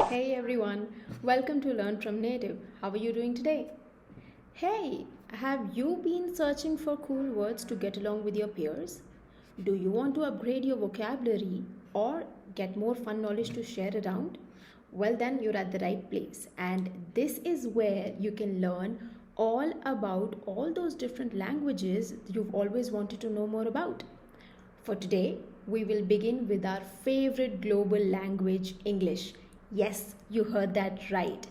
Hey everyone, welcome to Learn from Native. How are you doing today? Hey, have you been searching for cool words to get along with your peers? Do you want to upgrade your vocabulary or get more fun knowledge to share around? Well, then you're at the right place, and this is where you can learn all about all those different languages you've always wanted to know more about. For today, we will begin with our favorite global language, English. Yes, you heard that right.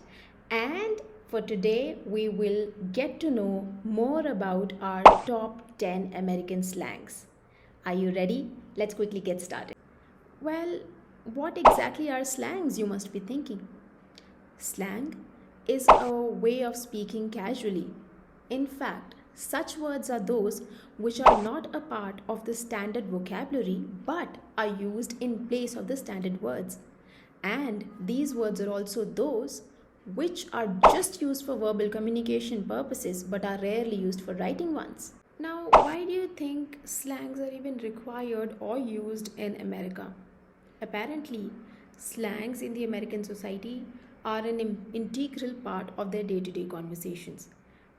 And for today, we will get to know more about our top 10 American slangs. Are you ready? Let's quickly get started. Well, what exactly are slangs, you must be thinking? Slang is a way of speaking casually. In fact, such words are those which are not a part of the standard vocabulary but are used in place of the standard words. And these words are also those which are just used for verbal communication purposes but are rarely used for writing ones. Now, why do you think slangs are even required or used in America? Apparently, slangs in the American society are an integral part of their day to day conversations,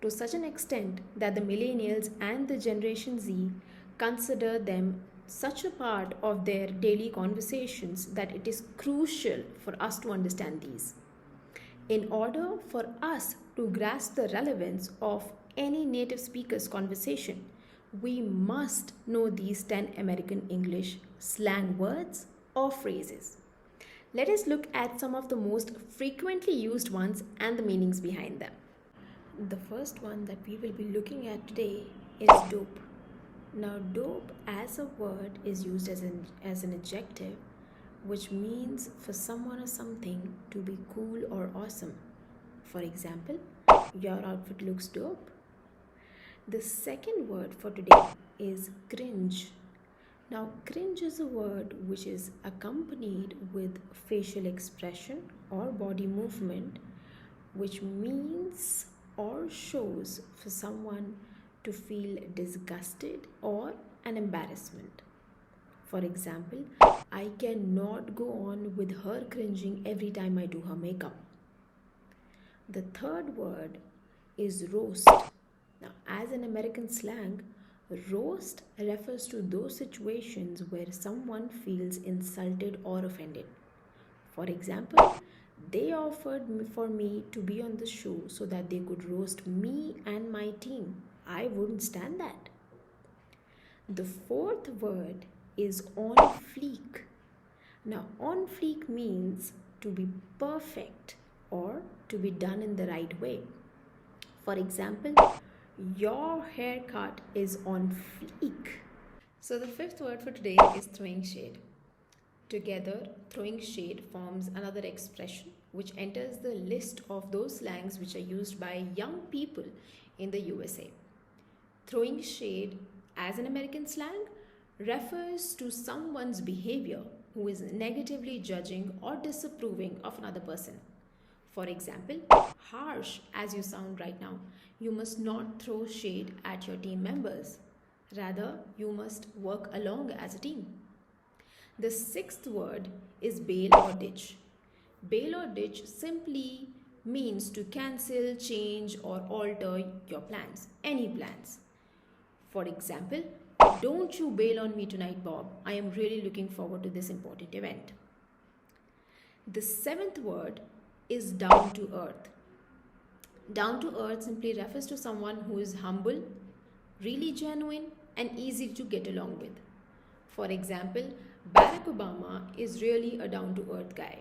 to such an extent that the millennials and the Generation Z consider them such a part of their daily conversations that it is crucial for us to understand these. In order for us to grasp the relevance of any native speaker's conversation, we must know these 10 American English slang words or phrases. Let us look at some of the most frequently used ones and the meanings behind them. The first one that we will be looking at today is dope. Now, dope as a word is used as an adjective, which means for someone or something to be cool or awesome. For example, your outfit looks dope. The second word for today is cringe. Now, cringe is a word which is accompanied with facial expression or body movement, which means or shows for someone to feel disgusted or an embarrassment. For example, I cannot go on with her cringing every time I do her makeup. The third word is roast. Now, as an American slang, roast refers to those situations where someone feels insulted or offended. For example, they offered for me to be on the show so that they could roast me and my team. I wouldn't stand that. The fourth word is on fleek. Now, on fleek means to be perfect or to be done in the right way. For example, your haircut is on fleek. So, the fifth word for today is throwing shade. Together, throwing shade forms another expression which enters the list of those slangs which are used by young people in the USA. Throwing shade as an American slang refers to someone's behavior who is negatively judging or disapproving of another person. For example, harsh as you sound right now, you must not throw shade at your team members. Rather, you must work along as a team. The sixth word is bail or ditch. Bail or ditch simply means to cancel, change, or alter your plans, any plans. For example, don't you bail on me tonight, Bob. I am really looking forward to this important event. The seventh word is down to earth. Down to earth simply refers to someone who is humble, really genuine, and easy to get along with. For example, Barack Obama is really a down to earth guy.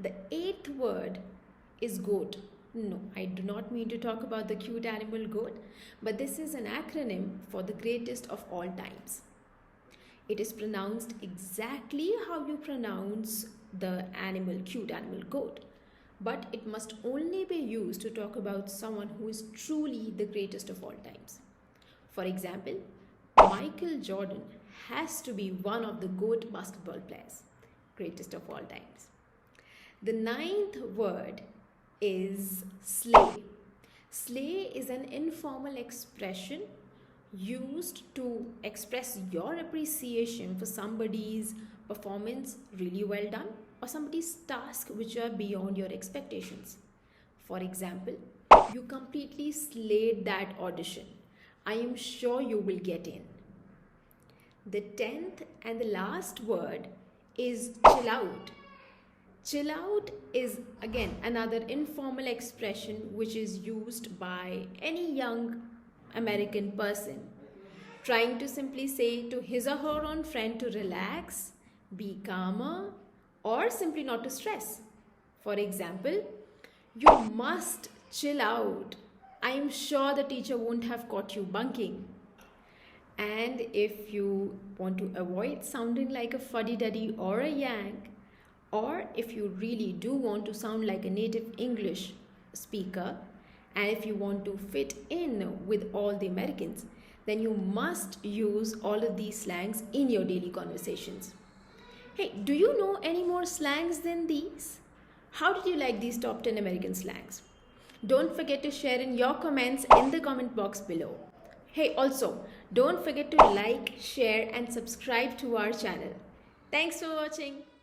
The eighth word is goat. No, I do not mean to talk about the cute animal goat, but this is an acronym for the greatest of all times. It is pronounced exactly how you pronounce the cute animal goat, but it must only be used to talk about someone who is truly the greatest of all times. For example, Michael Jordan has to be one of the GOAT basketball players, greatest of all times. The ninth word is slay. Slay is an informal expression used to express your appreciation for somebody's performance really well done or somebody's task which are beyond your expectations. For example, you completely slayed that audition. I am sure you will get in. The 10th and the last word is chill out. Chill out is again another informal expression which is used by any young American person trying to simply say to his or her own friend to relax, be calmer, or simply not to stress. For example, you must chill out. I am sure the teacher won't have caught you bunking. And if you want to avoid sounding like a fuddy-duddy or a yank, or if you really do want to sound like a native English speaker, and if you want to fit in with all the Americans, then you must use all of these slangs in your daily conversations. Hey, do you know any more slangs than these? How did you like these top 10 American slangs? Don't forget to share in your comments in the comment box below. Hey, also, don't forget to like, share, and subscribe to our channel. Thanks for watching.